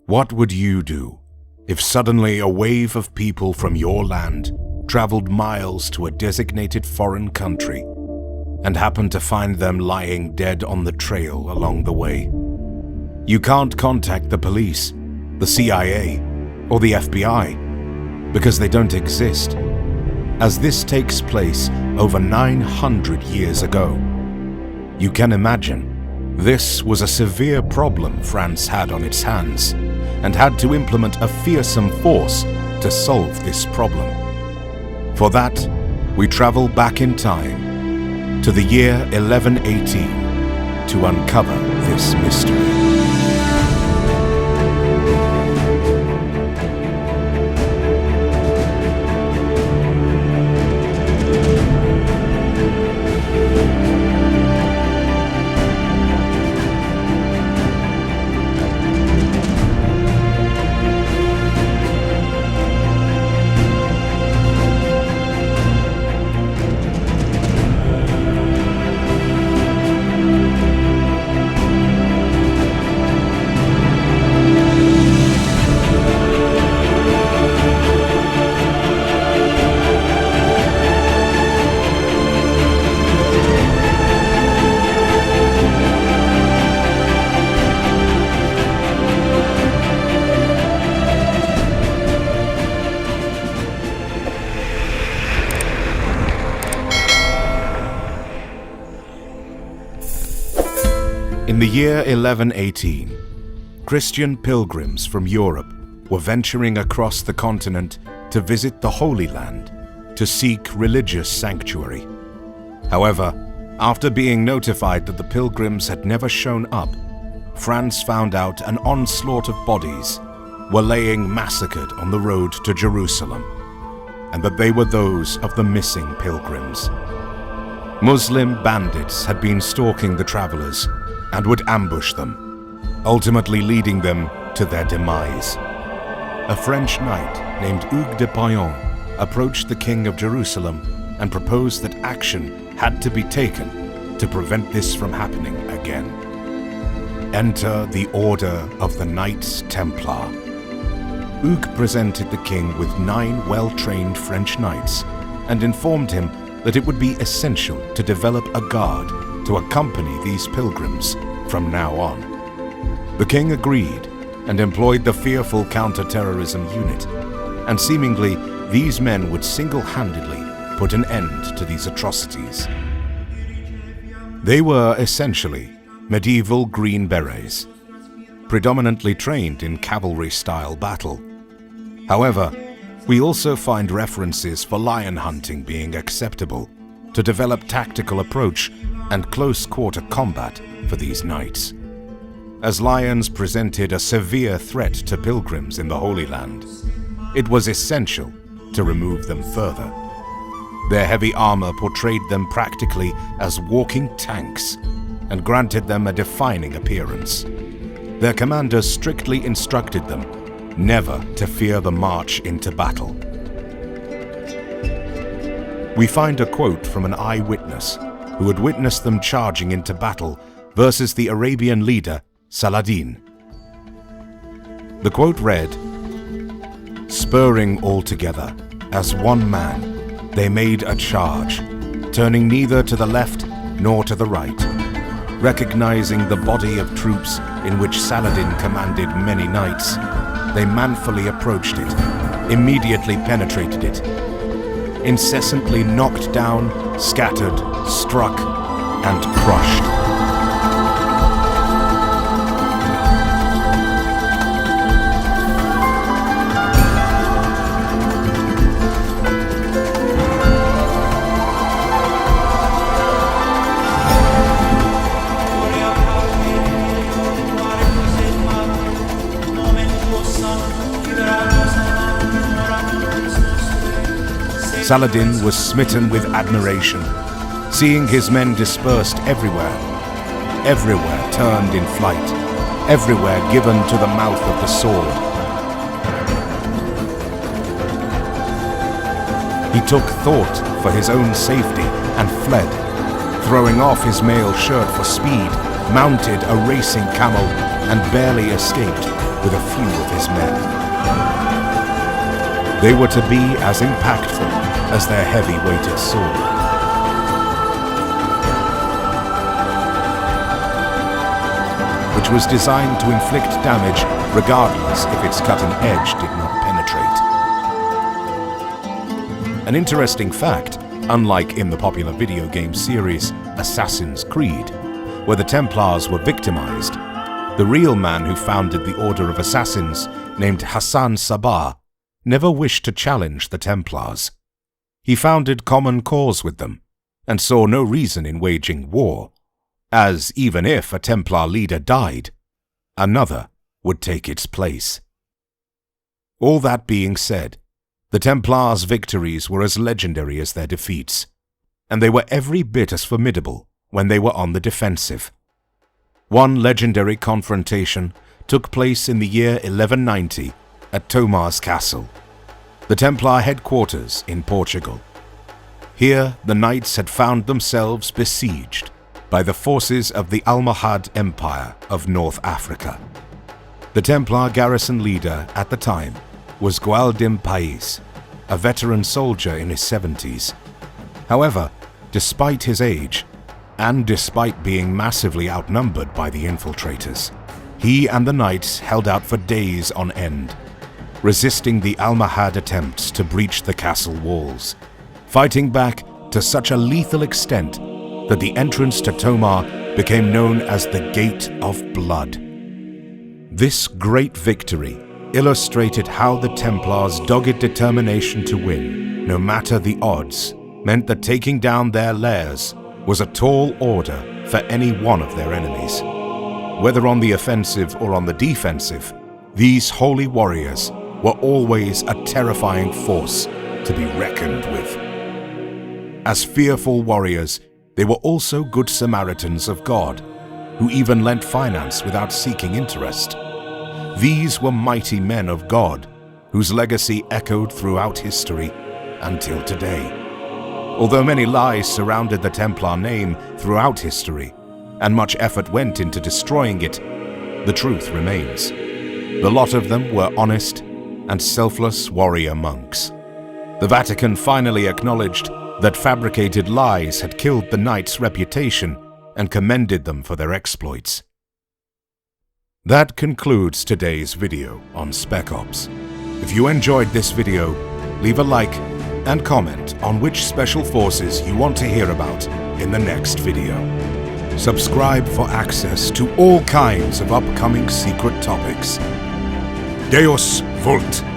What would you do if suddenly a wave of people from your land traveled miles to a designated foreign country and happened to find them lying dead on the trail along the way? You can't contact the police, the CIA, or the FBI because they don't exist, as this takes place over 900 years ago. You can imagine, this was a severe problem France had on its hands and had to implement a fearsome force to solve this problem. For that, we travel back in time to the year 1118 to uncover this mystery. In the year 1118, Christian pilgrims from Europe were venturing across the continent to visit the Holy Land to seek religious sanctuary. However, after being notified that the pilgrims had never shown up, France found out an onslaught of bodies were laying massacred on the road to Jerusalem, and that they were those of the missing pilgrims. Muslim bandits had been stalking the travelers and would ambush them, ultimately leading them to their demise. A French knight named Hugues de Payan approached the king of Jerusalem and proposed that action had to be taken to prevent this from happening again. Enter the Order of the Knights Templar. Hugues presented the king with 9 well-trained French knights and informed him that it would be essential to develop a guard to accompany these pilgrims from now on. The king agreed and employed the fearful counter-terrorism unit, and seemingly these men would single-handedly put an end to these atrocities. They were essentially medieval Green Berets, predominantly trained in cavalry-style battle. However, we also find references for lion hunting being acceptable to develop tactical approach and close-quarter combat for these knights. As lions presented a severe threat to pilgrims in the Holy Land, it was essential to remove them further. Their heavy armor portrayed them practically as walking tanks and granted them a defining appearance. Their commanders strictly instructed them never to fear the march into battle. We find a quote from an eyewitness who had witnessed them charging into battle versus the Arabian leader Saladin. The quote read, "Spurring all together, as one man, they made a charge, turning neither to the left nor to the right. Recognizing the body of troops in which Saladin commanded many knights, they manfully approached it, immediately penetrated it, incessantly knocked down, scattered, struck, and crushed." Saladin was smitten with admiration, seeing his men dispersed everywhere, everywhere turned in flight, everywhere given to the mouth of the sword. He took thought for his own safety and fled, throwing off his mail shirt for speed, mounted a racing camel, and barely escaped with a few of his men. They were to be as impactful as their heavy-weighted sword. Which was designed to inflict damage regardless if its cutting edge did not penetrate. An interesting fact, unlike in the popular video game series Assassin's Creed, where the Templars were victimized, the real man who founded the Order of Assassins, named Hassan Sabah, never wished to challenge the Templars. He founded common cause with them, and saw no reason in waging war, as even if a Templar leader died, another would take its place. All that being said, the Templars' victories were as legendary as their defeats, and they were every bit as formidable when they were on the defensive. One legendary confrontation took place in the year 1190 at Tomar's castle, the Templar headquarters in Portugal. Here the knights had found themselves besieged by the forces of the Almohad Empire of North Africa. The Templar garrison leader at the time was Gualdim Pais, a veteran soldier in his 70s. However, despite his age, and despite being massively outnumbered by the infiltrators, he and the knights held out for days on end, resisting the Almohad attempts to breach the castle walls, fighting back to such a lethal extent that the entrance to Tomar became known as the Gate of Blood. This great victory illustrated how the Templars' dogged determination to win, no matter the odds, meant that taking down their lairs was a tall order for any one of their enemies. Whether on the offensive or on the defensive, these holy warriors were always a terrifying force to be reckoned with. As fearful warriors, they were also good Samaritans of God, who even lent finance without seeking interest. These were mighty men of God, whose legacy echoed throughout history until today. Although many lies surrounded the Templar name throughout history, and much effort went into destroying it, the truth remains. The lot of them were honest and selfless warrior monks. The Vatican finally acknowledged that fabricated lies had killed the knights' reputation and commended them for their exploits. That concludes today's video on Spec Ops. If you enjoyed this video, leave a like and comment on which special forces you want to hear about in the next video. Subscribe for access to all kinds of upcoming secret topics. Deus Vult!